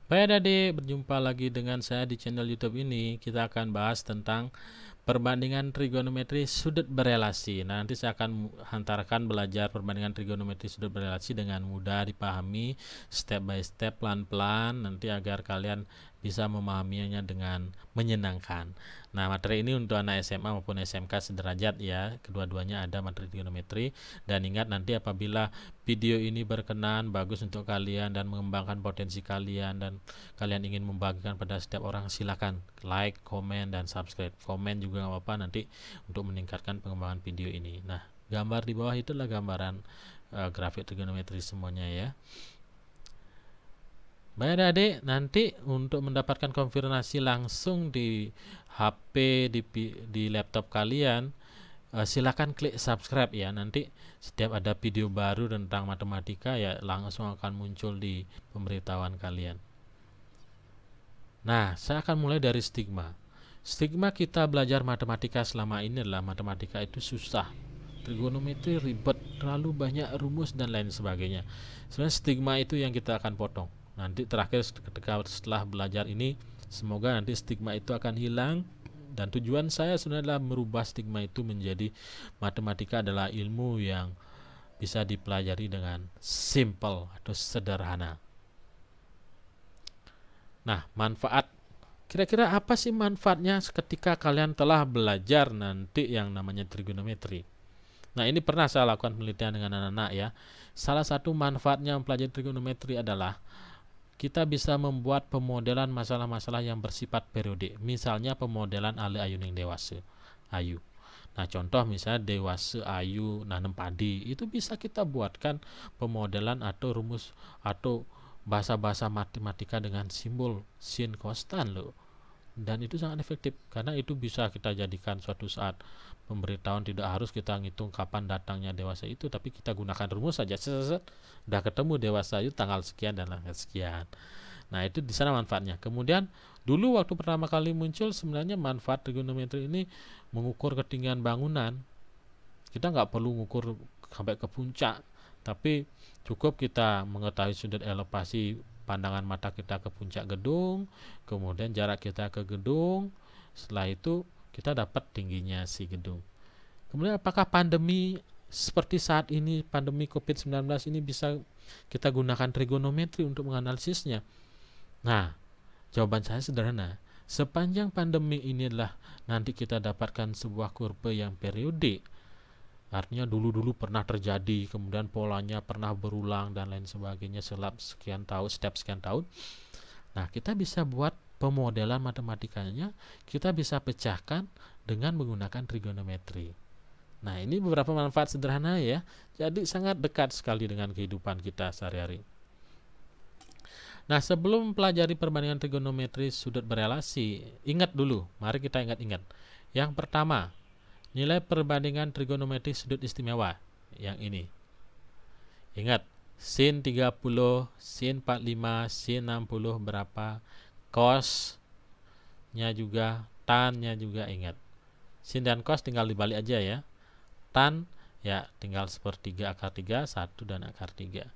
Baik adik, berjumpa lagi dengan saya di channel YouTube ini. Kita akan bahas tentang perbandingan trigonometri sudut berelasi. Nah, nanti saya akan hantarkan belajar perbandingan trigonometri sudut berelasi dengan mudah dipahami, step by step, pelan-pelan, nanti agar kalian bisa memahaminya dengan menyenangkan. Nah, materi ini untuk anak SMA maupun SMK sederajat ya. Kedua-duanya ada materi trigonometri. Dan ingat, nanti apabila video ini berkenan, bagus untuk kalian dan mengembangkan potensi kalian, dan kalian ingin membagikan pada setiap orang, silakan like, komen, dan subscribe. Komen juga nggak apa-apa nanti untuk meningkatkan pengembangan video ini. Nah, gambar di bawah itulah gambaran grafik trigonometri semuanya ya. Baik adik, nanti untuk mendapatkan konfirmasi langsung di HP, di laptop kalian, silakan klik subscribe ya. Nanti setiap ada video baru tentang matematika ya langsung akan muncul di pemberitahuan kalian. Nah, saya akan mulai dari stigma. Stigma kita belajar matematika selama ini adalah matematika itu susah, trigonometri ribet, terlalu banyak rumus dan lain sebagainya. Sebenarnya stigma itu yang kita akan potong. Nanti terakhir ketika setelah belajar ini, semoga nanti stigma itu akan hilang. Dan tujuan saya sebenarnya adalah merubah stigma itu menjadi matematika adalah ilmu yang bisa dipelajari dengan simple atau sederhana. Nah, manfaat. Kira-kira apa sih manfaatnya ketika kalian telah belajar nanti yang namanya trigonometri? Nah, ini pernah saya lakukan penelitian dengan anak-anak ya. Salah satu manfaatnya mempelajari trigonometri adalah kita bisa membuat pemodelan masalah-masalah yang bersifat periodik. Misalnya pemodelan Ale Ayuning dewasa, Ayu. Nah, contoh misalnya dewasa Ayu nanam padi, itu bisa kita buatkan pemodelan atau rumus atau bahasa-bahasa matematika dengan simbol sin konstan loh. Dan itu sangat efektif karena itu bisa kita jadikan suatu saat pemberitahuan, tidak harus kita ngitung kapan datangnya dewasa itu, tapi kita gunakan rumus saja, udah ketemu dewasa itu tanggal sekian dan tanggal sekian. Nah, itu di sana manfaatnya. Kemudian dulu waktu pertama kali muncul, sebenarnya manfaat trigonometri ini mengukur ketinggian bangunan. Kita nggak perlu mengukur sampai ke puncak, tapi cukup kita mengetahui sudut elevasi pandangan mata kita ke puncak gedung, kemudian jarak kita ke gedung, setelah itu kita dapat tingginya si gedung. Kemudian apakah pandemi seperti saat ini, pandemi COVID-19 ini, bisa kita gunakan trigonometri untuk menganalisisnya? Nah, jawaban saya sederhana. Sepanjang pandemi inilah nanti kita dapatkan sebuah kurva yang periodik. Artinya dulu-dulu pernah terjadi, kemudian polanya pernah berulang dan lain sebagainya setiap sekian tahun. Nah, kita bisa buat pemodelan matematikanya, kita bisa pecahkan dengan menggunakan trigonometri. Nah, ini beberapa manfaat sederhana ya. Jadi sangat dekat sekali dengan kehidupan kita sehari-hari. Nah, sebelum mempelajari perbandingan trigonometri sudut berelasi, ingat dulu, mari kita ingat-ingat. Yang pertama, nilai perbandingan trigonometri sudut istimewa yang ini. Ingat, sin 30, sin 45, sin 60 berapa, cos-nya juga, tan-nya juga ingat. Sin dan cos tinggal dibalik aja ya. Tan ya tinggal sepertiga akar 3, 1 dan akar 3.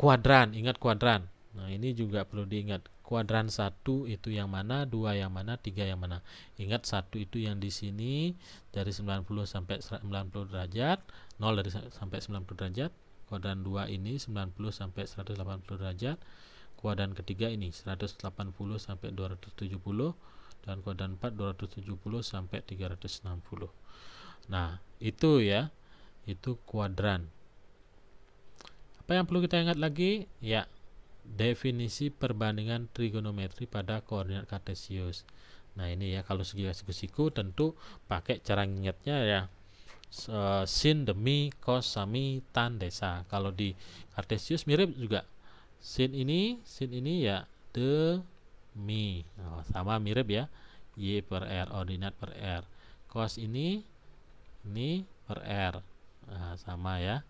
Kuadran, ingat kuadran. Nah, ini juga perlu diingat. Kuadran 1 itu yang mana, 2 yang mana, 3 yang mana. Ingat 1 itu yang di sini dari 90 sampai 90 derajat, 0 dari sampai 90 derajat. Kuadran 2 ini 90 sampai 180 derajat. Kuadran ketiga ini 180 sampai 270, dan kuadran 4 270 sampai 360. Nah, itu ya. Itu kuadran. Apa yang perlu kita ingat lagi? Ya, definisi perbandingan trigonometri pada koordinat kartesius. Nah, ini ya, kalau segi siku tentu pakai cara ingatnya ya, sin demi, cos sami, tan desa. Kalau di kartesius mirip juga, sin ini ya demi, sama mirip ya, y per r, ordinat per r. Cos ini per r, sama ya.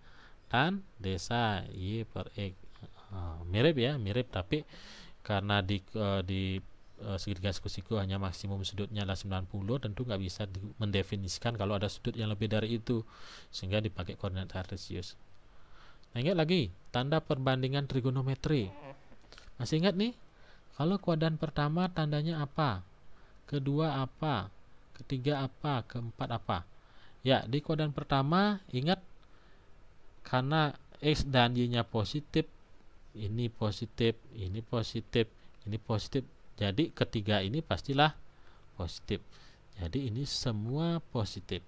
Tan desa y per x. Mirip ya, mirip, tapi karena di segitiga siku hanya maksimum sudutnya adalah 90, tentu nggak bisa mendefinisikan kalau ada sudut yang lebih dari itu, sehingga dipakai koordinat kartesius. Nah, ingat lagi tanda perbandingan trigonometri. Masih ingat nih? Kalau kuadran pertama tandanya apa? Kedua apa? Ketiga apa? Keempat apa? Ya, di kuadran pertama ingat karena X dan Y-nya positif, ini positif, ini positif, ini positif. Jadi ketiga ini pastilah positif. Jadi ini semua positif.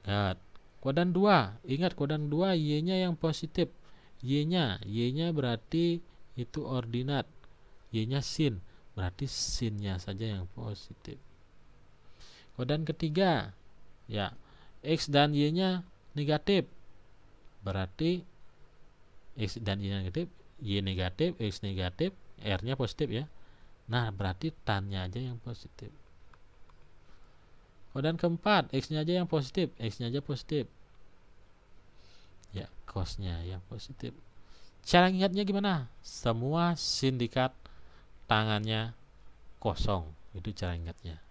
Ingat, kuadran 2. Ingat kuadran 2 Y-nya yang positif. Y-nya berarti itu ordinat. Y-nya sin, berarti sinnya saja yang positif. Kuadran ketiga, ya, X dan Y-nya negatif. Berarti X dan Y negatif, Y negatif, X negatif, R-nya positif ya. Nah, berarti tan-nya aja yang positif. Kuadran keempat, X-nya aja yang positif, X-nya aja positif. Ya, cos-nya yang positif. Cara ingatnya gimana? Semua sindikat tangannya kosong. Itu cara ingatnya.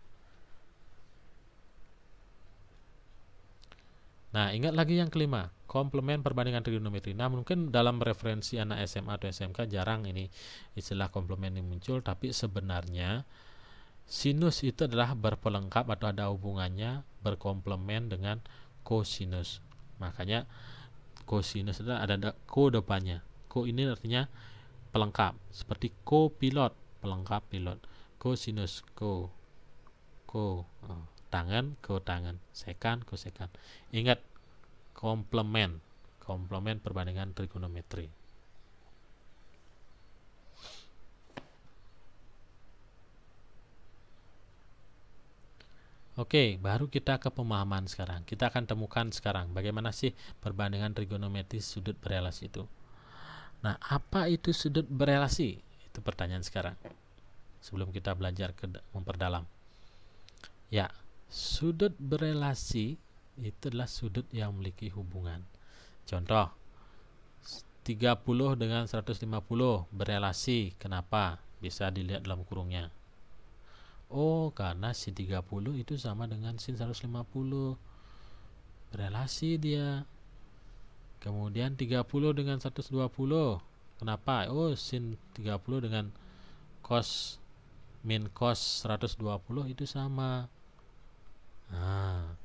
Nah, ingat lagi yang kelima, komplement perbandingan trigonometri. Nah, mungkin dalam referensi anak SMA atau SMK jarang ini istilah komplement ini muncul, tapi sebenarnya sinus itu adalah berpelengkap atau ada hubungannya berkomplement dengan kosinus. Makanya kosinus adalah ada ko depannya. Ko ini artinya pelengkap, seperti co-pilot, pelengkap pilot. Kosinus, ko tangan, ko tangan, sekan, ko sekan. Ingat, komplement perbandingan trigonometri. Oke, baru kita ke pemahaman sekarang. Kita akan temukan sekarang bagaimana sih perbandingan trigonometri sudut berelasi itu. Nah, apa itu sudut berelasi? Itu pertanyaan sekarang. Sebelum kita belajar memperdalam. Ya, sudut berelasi itu adalah sudut yang memiliki hubungan. Contoh, 30 dengan 150 berelasi. Kenapa? Bisa dilihat dalam kurungnya. Oh, karena sin 30 itu sama dengan sin 150. Berelasi dia. Kemudian 30 dengan 120. Kenapa? Oh, sin 30 dengan cos min cos 120 itu sama. Nah,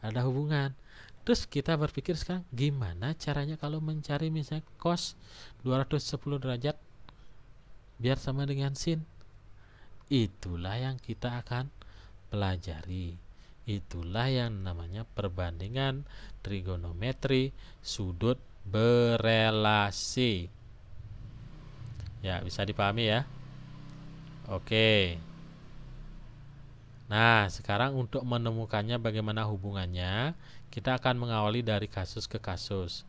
ada hubungan. Terus kita berpikir sekarang gimana caranya kalau mencari misalnya cos 210 derajat biar sama dengan sin. Itulah yang kita akan pelajari. Itulah yang namanya perbandingan trigonometri sudut berelasi. Ya, bisa dipahami ya. Oke. Nah, sekarang untuk menemukannya bagaimana hubungannya, kita akan mengawali dari kasus ke kasus.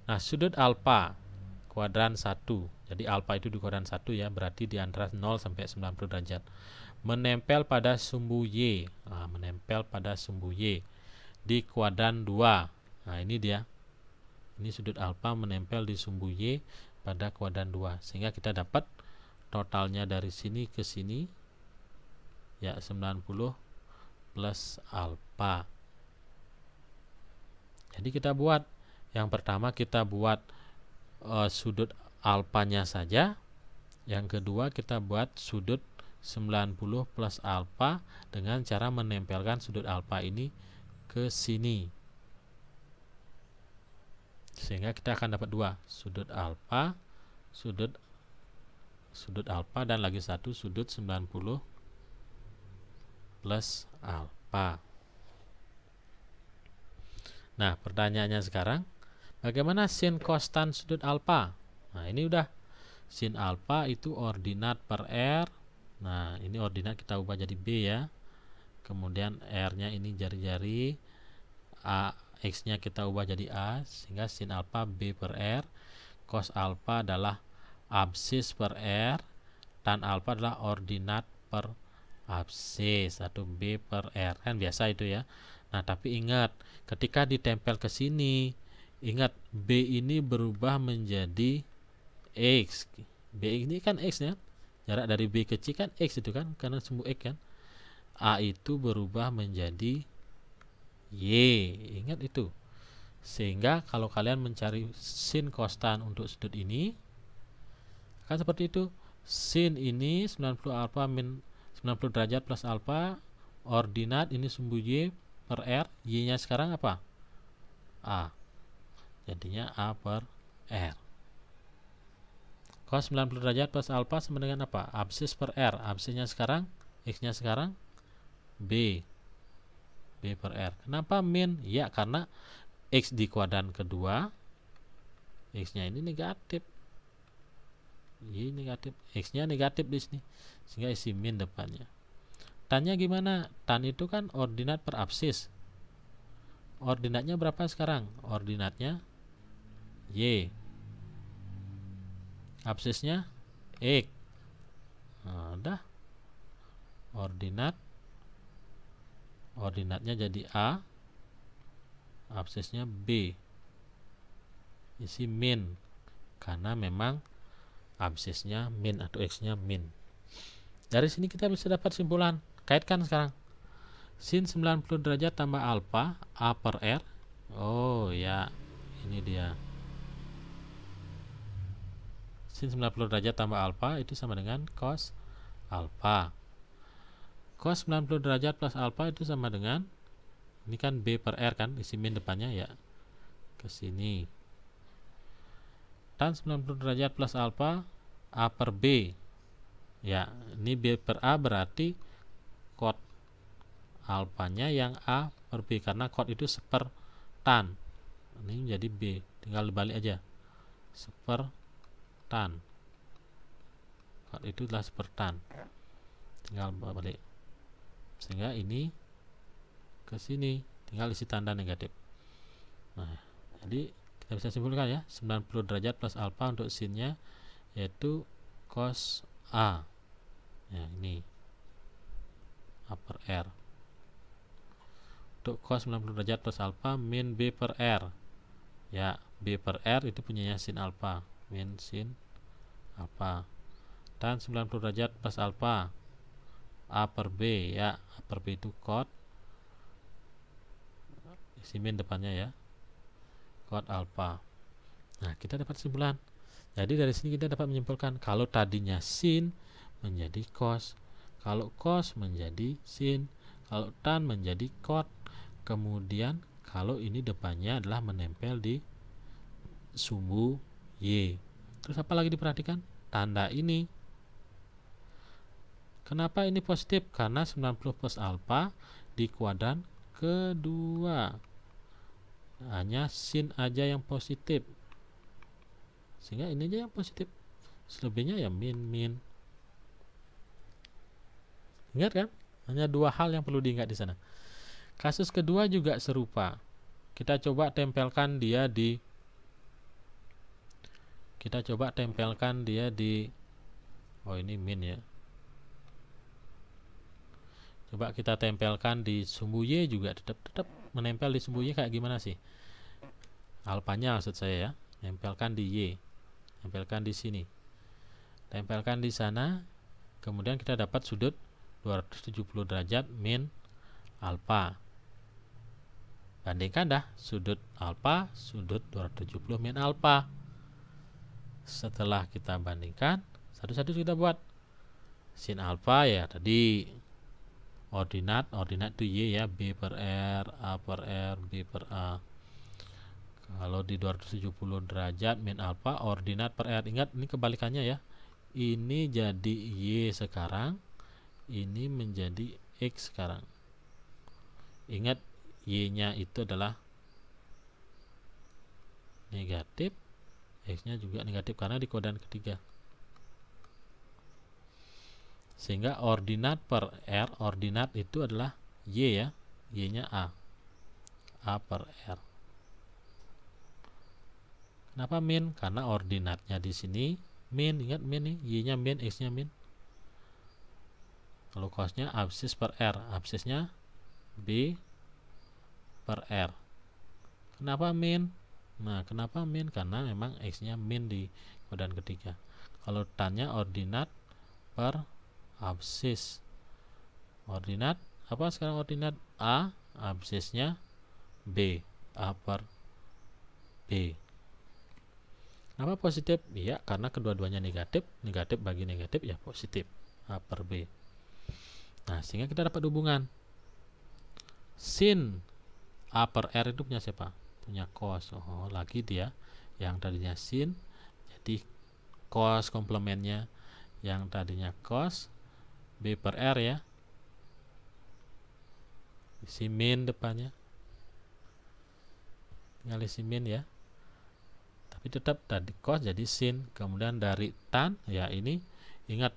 Nah, sudut alfa kuadran 1. Jadi alfa itu di kuadran 1 ya, berarti di antara 0 sampai 90 derajat. Menempel pada sumbu Y. Nah, menempel pada sumbu Y di kuadran 2. Nah, ini dia. Ini sudut alfa menempel di sumbu Y pada kuadran 2. Sehingga kita dapat totalnya dari sini ke sini ya 90 plus alfa. Jadi kita buat yang pertama kita buat sudut alfanya saja. Yang kedua kita buat sudut 90 plus alfa dengan cara menempelkan sudut alfa ini ke sini. Sehingga kita akan dapat dua sudut alfa, sudut alfa dan lagi satu sudut 90 plus alfa. Nah, pertanyaannya sekarang, bagaimana sin kostan sudut alfa? Nah, ini udah sin alfa itu ordinat per R. Nah, ini ordinat kita ubah jadi B ya. Kemudian R-nya ini jari-jari, X-nya kita ubah jadi A, sehingga sin alfa B per R. Cos alfa adalah absis per R, tan alfa adalah ordinat per absis, atau B per R. Kan biasa itu ya. Nah, tapi ingat, ketika ditempel ke sini, ingat B ini berubah menjadi X. B ini kan X ya. Jarak dari B ke C kan X itu kan, karena sumbu X kan. A itu berubah menjadi Y. Ingat itu. Sehingga kalau kalian mencari sin kostan untuk sudut ini, Kan seperti itu. Sin ini 90 alfa min 90 derajat plus alfa, ordinat ini sumbu Y per R, Y nya sekarang apa? A, jadinya A per R. Cos 90 derajat plus alfa sama dengan apa? Absis per R, absisnya sekarang, X nya sekarang B, B per R. Kenapa min? Ya karena X di kuadran kedua, X nya ini negatif, Y negatif, X nya negatif di sini, sehingga isi min depannya. Tannya gimana? Tan itu kan ordinat per absis. Ordinatnya berapa sekarang? Ordinatnya Y, absisnya X. Nah, udah. Ordinatnya jadi A, absisnya B, isi min, karena memang absisnya min atau X nya min. Dari sini kita bisa dapat simpulan. Kaitkan sekarang. Sin 90 derajat tambah alfa, A per R. Oh ya, ini dia. Sin 90 derajat tambah alfa itu sama dengan cos alfa. Cos 90 derajat plus alfa itu sama dengan, ini kan B per R kan, isi min depannya ya, ke sini. Tan 90 derajat plus alfa, A per B. Ya, ini B per A berarti cot alfanya yang A per B, karena cot itu seper tan. Ini menjadi B, tinggal dibalik aja. Seper tan. Cot itu adalah seper tan. Tinggal balik. Sehingga ini ke sini, tinggal isi tanda negatif. Nah, jadi kita bisa simpulkan ya, 90 derajat plus alfa untuk sinnya yaitu cos A. Ya, ini A per R. Untuk cos 90 derajat plus alfa min B per R. Ya, B per R itu punyanya sin alfa, min sin alfa. Dan 90 derajat plus alfa A per B, ya, A per B itu cot, isi min depannya ya, cot alfa. Nah, kita dapat kesimpulan. Jadi dari sini kita dapat menyimpulkan kalau tadinya sin menjadi cos, kalau cos menjadi sin, kalau tan menjadi cot, kemudian kalau ini depannya adalah menempel di sumbu Y. Terus apa lagi diperhatikan? Tanda ini. Kenapa ini positif? Karena 90 plus alfa di kuadran kedua. Hanya sin aja yang positif. Sehingga ini aja yang positif. Selebihnya ya min. Ingat kan? Hanya dua hal yang perlu diingat di sana. Kasus kedua juga serupa. Kita coba tempelkan dia di oh ini min ya. Coba kita tempelkan di sumbu Y juga tetap menempel di sumbu Y kayak gimana sih? Alfanya maksud saya ya. Tempelkan di Y. Tempelkan di sini. Tempelkan di sana. Kemudian kita dapat sudut 270 derajat min alfa. Bandingkan dah sudut alfa, sudut 270 min alfa. Setelah kita bandingkan, satu-satu kita buat. Sin alfa ya tadi ordinat itu Y ya, B per R, A per R, B per A. Kalau di 270 derajat min alfa, ordinat per R. Ingat ini kebalikannya ya. Ini jadi Y sekarang, ini menjadi X sekarang. Ingat Y nya itu adalah negatif, X nya juga negatif karena di kuadran ketiga. Sehingga ordinat per R, ordinat itu adalah Y ya, Y nya A per R. Kenapa min? Karena ordinatnya di sini min, ingat min nih, Y nya min, X nya min. Kalau cosnya absis per R, absisnya B per R. Kenapa min? Nah, kenapa min? Karena memang X nya min di kuadran ketiga. Kalau tannya ordinat per absis. Ordinat apa sekarang? Ordinat A, absisnya B, A per B. Kenapa positif? Iya, karena kedua-duanya negatif, negatif bagi negatif ya positif, A per B. Nah, sehingga kita dapat hubungan sin A per R itu punya siapa? Punya cos. Oh, lagi dia yang tadinya sin jadi cos komplemennya, yang tadinya cos B per R ya, isi min depannya, tinggal isi min ya, tapi tetap tadi cos jadi sin. Kemudian dari tan ya, ini ingat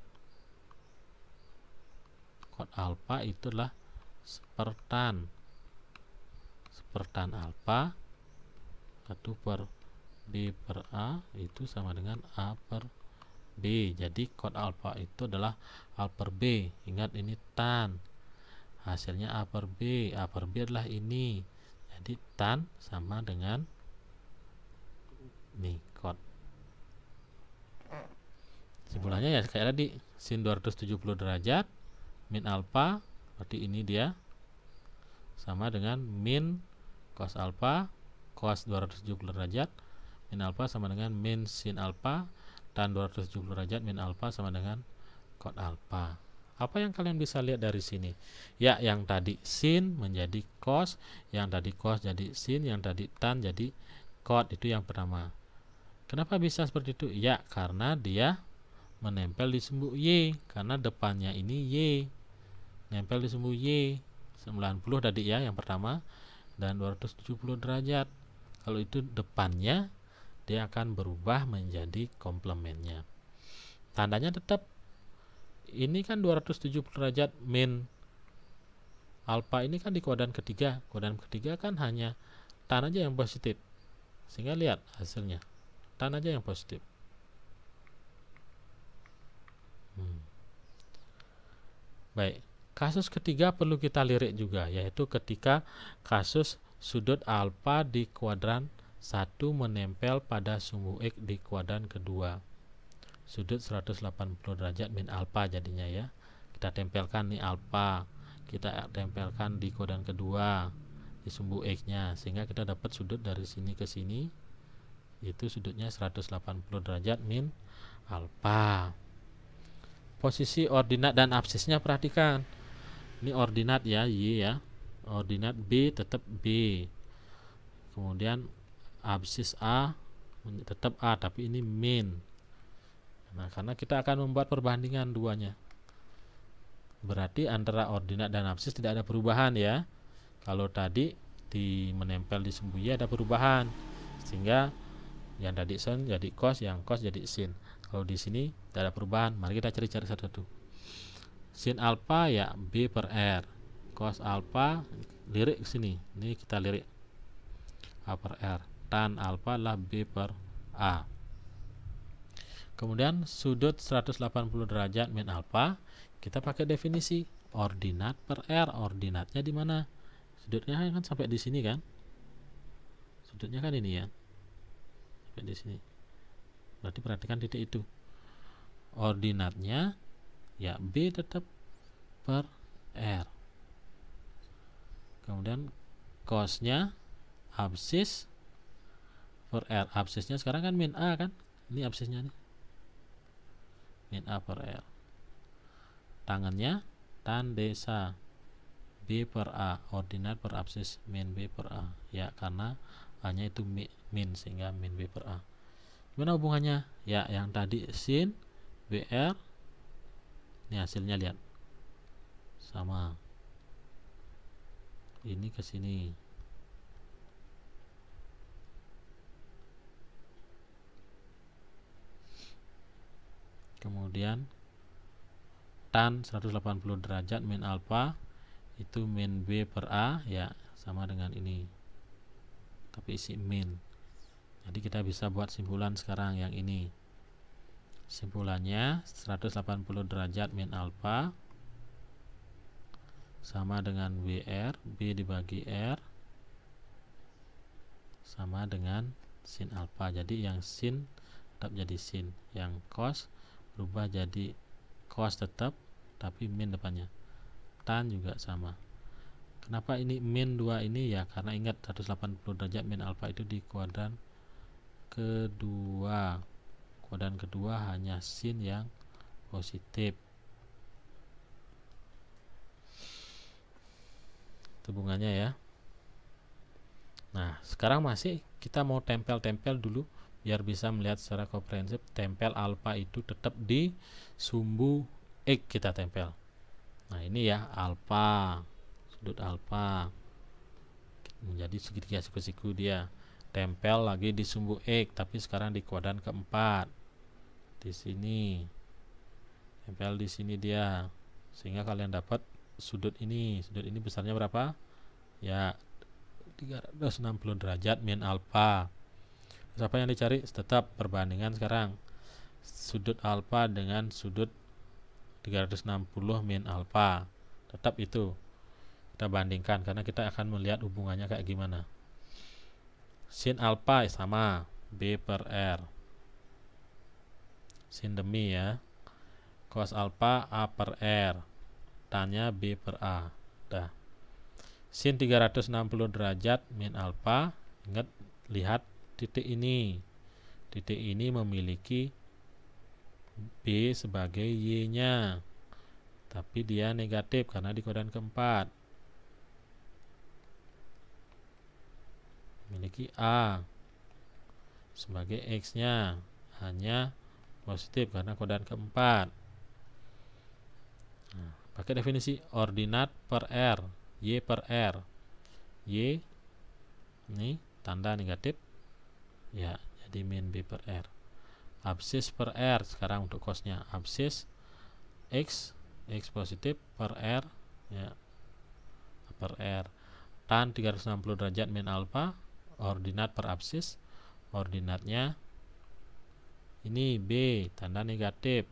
cos alfa itulah sepertan alfa 1 per B per A itu sama dengan A per B. Jadi cos alfa itu adalah A per B. Ingat ini tan, hasilnya A per B. A per B adalah ini, jadi tan sama dengan nih cos. Simpulannya ya kayak tadi, sin 270 derajat min alfa, berarti ini dia sama dengan min cos alfa, cos 270 derajat min alfa sama dengan min sin alfa, tan 270 derajat min alfa sama dengan cos alfa. Apa yang kalian bisa lihat dari sini? Ya, yang tadi sin menjadi cos, yang tadi cos jadi sin, yang tadi tan jadi cos. Itu yang pertama. Kenapa bisa seperti itu? Ya, karena dia menempel di sumbu Y, karena depannya ini Y, nempel di sumbu Y 90 tadi ya yang pertama, dan 270 derajat. Kalau itu depannya, dia akan berubah menjadi komplemennya. Tandanya tetap ini kan 270 derajat min alfa, ini kan di kuadran ketiga. Kuadran ketiga kan hanya tan aja yang positif, sehingga lihat hasilnya tan aja yang positif. Baik, kasus ketiga perlu kita lirik juga, yaitu ketika kasus sudut alfa di kuadran 1 menempel pada sumbu X di kuadran kedua. Sudut 180 derajat min alfa jadinya ya. Kita tempelkan nih alfa, kita tempelkan di kuadran kedua di sumbu X nya, sehingga kita dapat sudut dari sini ke sini, itu sudutnya 180 derajat min alfa. Posisi ordinat dan absisnya perhatikan. Ini ordinat ya, Y ya. Ordinat B tetap B. Kemudian absis A tetap A, tapi ini min. Nah, karena kita akan membuat perbandingan duanya, berarti antara ordinat dan absis tidak ada perubahan ya. Kalau tadi di menempel di sumbu Y ada perubahan, sehingga yang tadi sin jadi cos, yang cos jadi sin. Kalau di sini tidak ada perubahan, mari kita cari satu-satu. Sin alfa ya B per R, cos alfa lirik ke sini, ini kita lirik A per R, tan alfa lah B per A. Kemudian sudut 180 derajat min alfa, kita pakai definisi ordinat per R. Ordinatnya di mana? Sudutnya kan sampai di sini kan? Sudutnya kan ini ya, sampai di sini. Berarti perhatikan titik itu. Ordinatnya ya B tetap per R. Kemudian cosnya absis per R. Absisnya sekarang kan min A kan? Ini absisnya nih, min A per R. Tangannya tan desa B per A, ordinat per absis min B per A. Ya, karena A nya itu min, sehingga min B per A. Gimana hubungannya? Ya, yang tadi sin BR, ini hasilnya lihat sama, ini ke sini. Kemudian tan 180 derajat min alfa itu min B per A ya, sama dengan ini, tapi isi min. Jadi kita bisa buat simpulan sekarang yang ini. Simpulannya 180 derajat min alfa sama dengan BR, B dibagi R sama dengan sin alfa. Jadi yang sin tetap jadi sin, yang cos berubah jadi cos tetap, tapi min depannya. Tan juga sama. Kenapa ini min 2 ini? Ya karena ingat 180 derajat min alfa itu di kuadran kedua. Kodan kedua hanya sin yang positif. Hubungannya ya. Nah, sekarang masih kita mau tempel-tempel dulu biar bisa melihat secara komprehensif. Tempel alfa itu tetap di sumbu X kita tempel. Nah, ini ya alfa, sudut alfa menjadi segitiga siku-siku dia. Tempel lagi di sumbu X, tapi sekarang di kuadran keempat. Di sini. Tempel di sini dia. Sehingga kalian dapat sudut ini. Sudut ini besarnya berapa? Ya 360 derajat min alfa. Terus apa yang dicari? Tetap perbandingan sekarang. Sudut alfa dengan sudut 360 min alfa. Tetap itu. Kita bandingkan karena kita akan melihat hubungannya kayak gimana. Sin alfa sama B per R. Sin demi ya. Cos alfa A per R. Tannya B per A. Dah. Sin 360 derajat min alfa. Ingat, lihat titik ini. Titik ini memiliki B sebagai Y-nya. Tapi dia negatif karena di kuadran keempat. Memiliki A sebagai X-nya. Hanya positif karena kuadran keempat. Nah, pakai definisi ordinat per R, Y per R. Y ini tanda negatif ya, jadi min B per R. Absis per R sekarang untuk cosnya. Absis X positif per R ya, per R. Tan 360 derajat min alfa, ordinat per absis. Ordinatnya ini B, tanda negatif.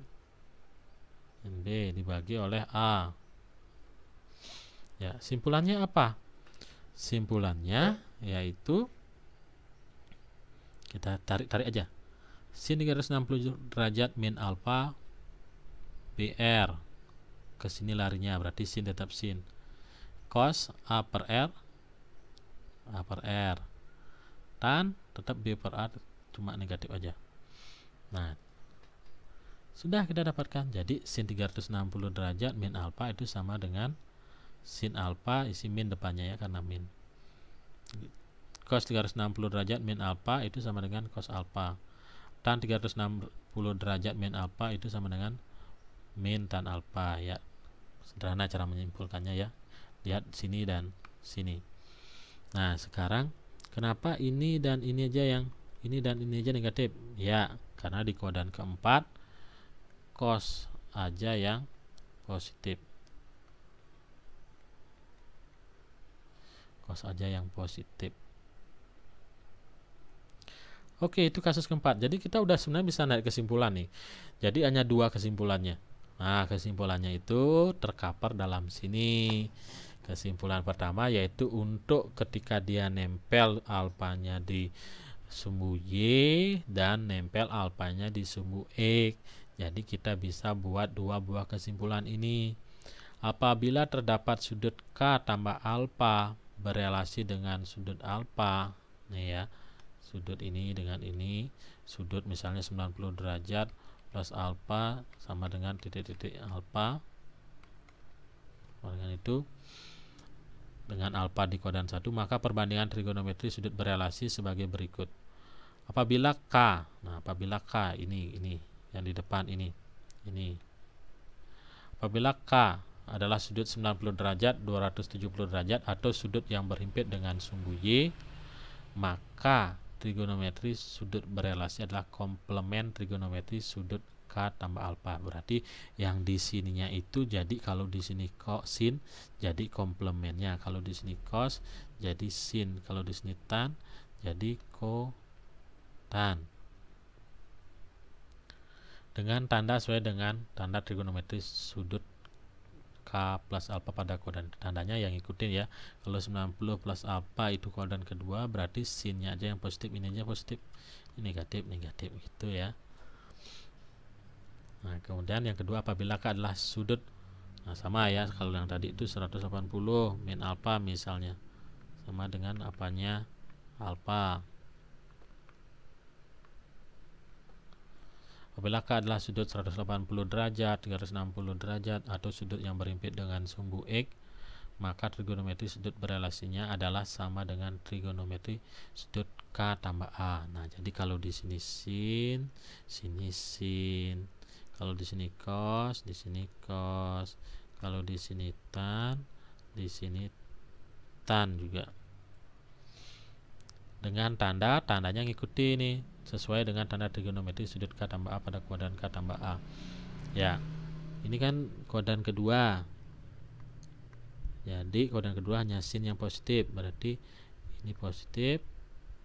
B dibagi oleh A. Ya, simpulannya apa? Simpulannya yaitu kita tarik aja. Sin 360 derajat min alfa BR. Ke sini larinya, berarti sin tetap sin. Cos A per R. Tan tetap B per A, cuma negatif aja. Nah, sudah kita dapatkan. Jadi sin 360 derajat min alfa itu sama dengan sin alfa isi min depannya ya, karena min. Cos 360 derajat min alfa itu sama dengan cos alfa. Tan 360 derajat min alfa itu sama dengan min tan alfa ya. Sederhana cara menyimpulkannya ya. Lihat sini dan sini. Nah, sekarang kenapa ini dan ini aja negatif? Ya, karena di kuadran keempat cos aja yang positif. Cos aja yang positif. Oke, itu kasus keempat. Jadi kita udah sebenarnya bisa naik kesimpulan nih. Jadi hanya dua kesimpulannya. Nah, kesimpulannya itu terkapar dalam sini. Kesimpulan pertama yaitu untuk ketika dia nempel alfanya di sumbu Y dan nempel alfanya di sumbu X. Jadi kita bisa buat dua buah kesimpulan ini. Apabila terdapat sudut K tambah alfa berelasi dengan sudut alfa, nih ya, sudut ini dengan ini, sudut misalnya 90 derajat plus alfa sama dengan titik-titik alfa, dengan itu dengan alfa di kuadran 1, maka perbandingan trigonometri sudut berelasi sebagai berikut. Apabila K, ini yang di depan ini. Apabila K adalah sudut 90 derajat, 270 derajat atau sudut yang berhimpit dengan sumbu Y, maka trigonometri sudut berelasi adalah komplement trigonometri sudut K tambah alfa. Berarti yang di sininya itu jadi kalau di sini sin jadi komplemennya, kalau di sini cos jadi sin, kalau di sini tan jadi tan. Dengan tanda sesuai dengan tanda trigonometri sudut K plus alfa pada kuadran. Tandanya yang ikutin ya. Kalau 90 plus alfa itu kuadran kedua, berarti sinnya aja yang positif, ini aja positif, ini negatif gitu ya. Nah, kemudian yang kedua, apabila K adalah sudut, nah sama ya, kalau yang tadi itu 180 min alfa misalnya, sama dengan apanya alfa. Apabila K adalah sudut 180 derajat, 360 derajat, atau sudut yang berimpit dengan sumbu X, maka trigonometri sudut berelasinya adalah sama dengan trigonometri sudut K tambah A. Nah, jadi kalau di sini sin, sini sin, kalau di sini cos, di sini cos, kalau di sini tan, di sini tan juga. Dengan tandanya ngikuti nih sesuai dengan tanda trigonometri sudut K tambah A pada kuadran K tambah A. Ya, ini kan kuadran kedua. Jadi kuadran kedua hanya sin yang positif, berarti ini positif,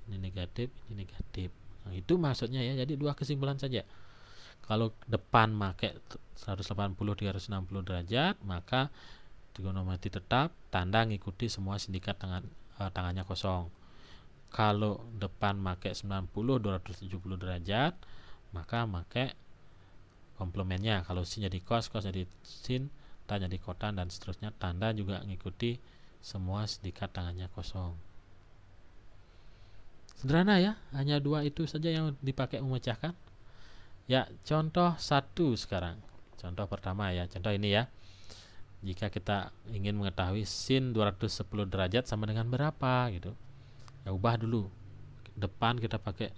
ini negatif, ini negatif. Nah, itu maksudnya ya. Jadi dua kesimpulan saja. Kalau depan pakai 180 360 derajat, maka trigonometri tetap, tanda ngikuti semua sindikat tangannya kosong. Kalau depan pakai 90 270 derajat, maka pakai komplemennya. Kalau sin jadi cos, cos jadi sin, tan jadi kotan, dan seterusnya. Tanda juga ngikuti semua sindikat tangannya kosong. Sederhana ya, hanya dua itu saja yang dipakai memecahkan. Ya, contoh satu sekarang. Contoh pertama ya, contoh ini ya. Jika kita ingin mengetahui sin 210 derajat sama dengan berapa gitu, ya ubah dulu. Depan kita pakai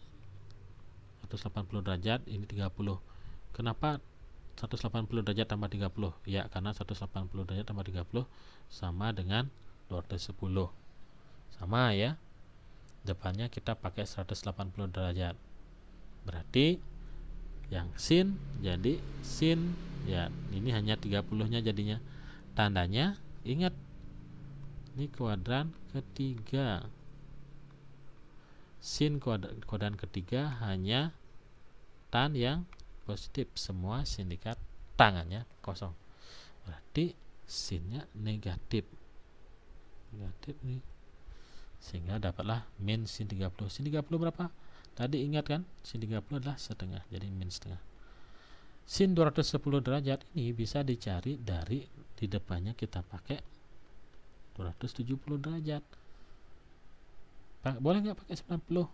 180 derajat, ini 30. Kenapa 180 derajat tambah 30? Ya, karena 180 derajat tambah 30 sama dengan 210. Sama ya. Depannya kita pakai 180 derajat. Berarti yang sin jadi sin, ya ini hanya 30-nya jadinya. Tandanya ingat, ini kuadran ketiga. Sin kuadran ketiga hanya tan yang positif, semua sindikat tangannya kosong. Berarti sinnya negatif. Negatif nih. Sehingga dapatlah min sin 30. Sin 30 berapa? Tadi ingat kan? Sin 30 adalah setengah, jadi min setengah. Sin 210 derajat ini bisa dicari dari di depannya kita pakai 270 derajat. Boleh nggak pakai 90?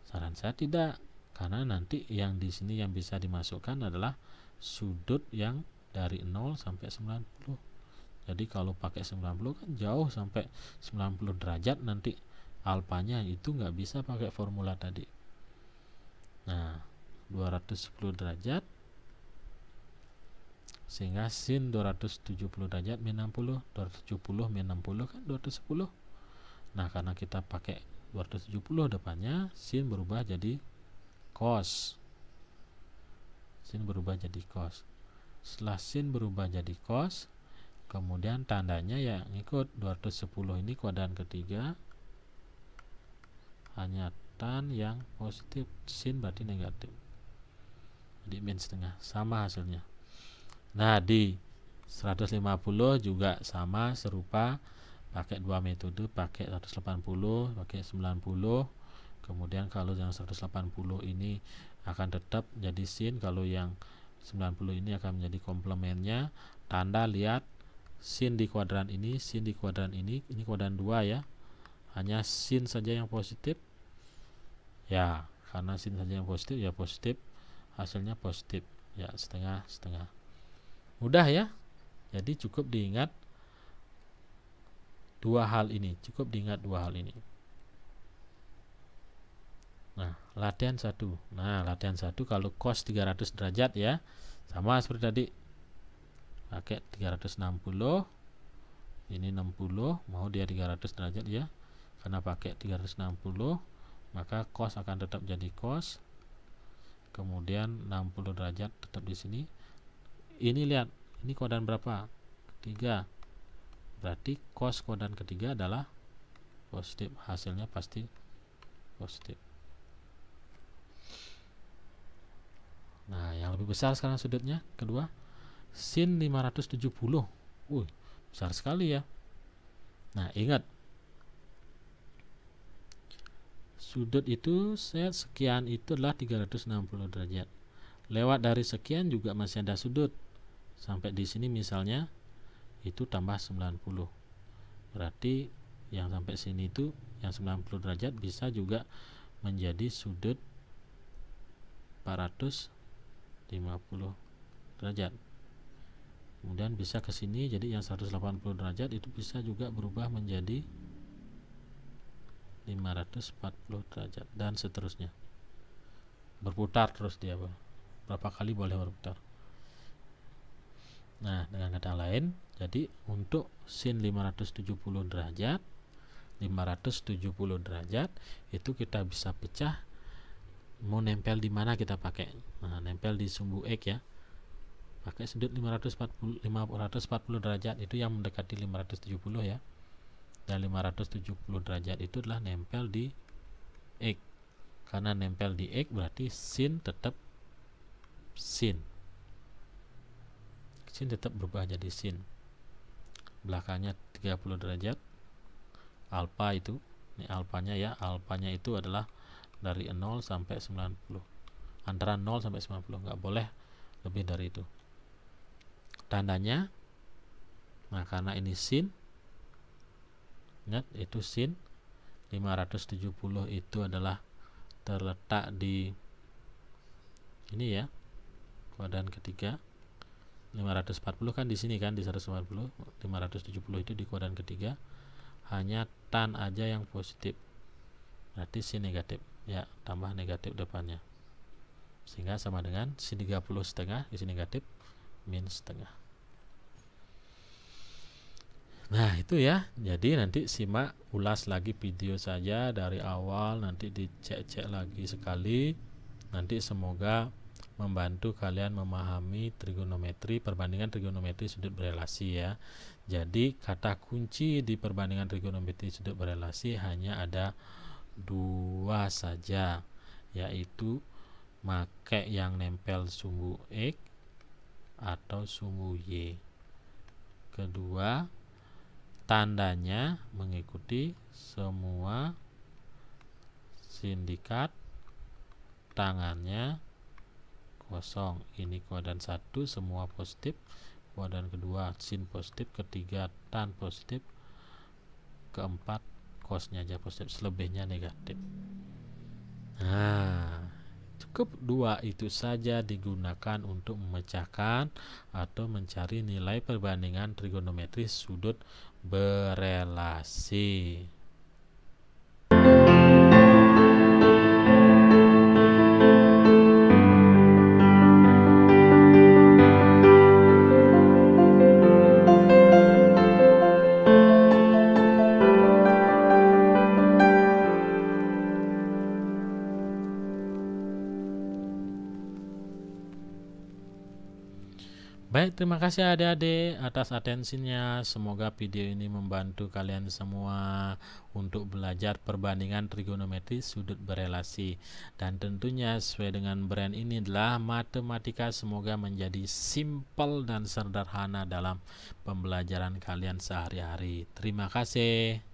Saran saya tidak, karena nanti yang di sini yang bisa dimasukkan adalah sudut yang dari 0 sampai 90. Jadi kalau pakai 90 kan jauh sampai 90 derajat, nanti alfanya itu nggak bisa pakai formula tadi. Nah, 210 derajat sehingga sin 270 derajat min 60, 270 min 60 kan 210. Nah, karena kita pakai 270 depannya, sin berubah jadi cos. Sin berubah jadi cos. Setelah sin berubah jadi cos, kemudian tandanya ya ngikut 210 ini kuadran ketiga, hanya tan yang positif, sin berarti negatif, jadi min setengah, sama hasilnya. Nah, di 150 juga sama, serupa, pakai dua metode, pakai 180, pakai 90. Kemudian kalau yang 180 ini akan tetap jadi sin, kalau yang 90 ini akan menjadi komplemennya. Tanda lihat, sin di kuadran ini, sin di kuadran ini kuadran 2 ya, hanya sin saja yang positif ya, karena sin saja yang positif ya positif, hasilnya positif ya, setengah. Mudah ya, jadi cukup diingat dua hal ini. Nah, latihan 1. Nah, latihan 1 kalau cos 300 derajat ya, sama seperti tadi, pakai 360, ini 60, mau dia 300 derajat ya, karena pakai 360 maka cos akan tetap jadi cos, kemudian 60 derajat tetap di sini. Ini lihat, ini kuadran berapa? Ketiga. Berarti cos kuadran ketiga adalah positif, hasilnya pasti positif. Nah, yang lebih besar sekarang sudutnya kedua, sin 570. Besar sekali ya. Nah, ingat, sudut itu sekian itu adalah 360 derajat. Lewat dari sekian juga masih ada sudut. Sampai di sini misalnya itu tambah 90. Berarti yang sampai sini itu yang 90 derajat bisa juga menjadi sudut 400 50 derajat. Kemudian bisa ke sini, jadi yang 180 derajat itu bisa juga berubah menjadi 540 derajat dan seterusnya. Berputar terus dia, berapa kali boleh berputar. Nah, dengan kata lain, jadi untuk sin 570 derajat, 570 derajat itu kita bisa pecah. Mau nempel di mana kita pakai? Nah, nempel di sumbu X ya. Pakai sudut 540 derajat itu yang mendekati 570 ya. Dan 570 derajat itu adalah nempel di X. Karena nempel di X berarti sin tetap sin. Sin tetap berubah jadi sin. Belakangnya 30 derajat. Alfa itu, ini alfanya ya. Alfanya itu adalah dari 0 sampai 90. Antara 0 sampai 90, nggak boleh lebih dari itu. Tandanya, nah karena ini sin, ingat itu sin, 570 itu adalah terletak di ini ya, kuadran ketiga. 540 kan di sini kan, di 140. 570 itu di kuadran ketiga. Hanya tan aja yang positif, berarti sin negatif ya, tambah negatif depannya, sehingga sama dengan sin 30 setengah, isi negatif, min setengah. Nah itu ya, jadi nanti simak ulas lagi video saja dari awal, nanti dicek-cek lagi sekali. Nanti semoga membantu kalian memahami trigonometri, perbandingan trigonometri sudut berelasi ya. Jadi kata kunci di perbandingan trigonometri sudut berelasi hanya ada 2 saja, yaitu pakai yang nempel sumbu X atau sumbu Y. Kedua, tandanya mengikuti semua sindikat, tangannya kosong. Ini kuadran 1 semua positif, kuadran kedua sin positif, ketiga tan positif, keempat cosnya aja positif, selebihnya negatif. Nah, cukup 2 itu saja digunakan untuk memecahkan atau mencari nilai perbandingan trigonometri sudut berelasi. Baik, terima kasih adik-adik atas atensinya. Semoga video ini membantu kalian semua untuk belajar perbandingan trigonometri sudut berelasi. Dan tentunya sesuai dengan brand ini adalah matematika, semoga menjadi simpel dan sederhana dalam pembelajaran kalian sehari-hari. Terima kasih.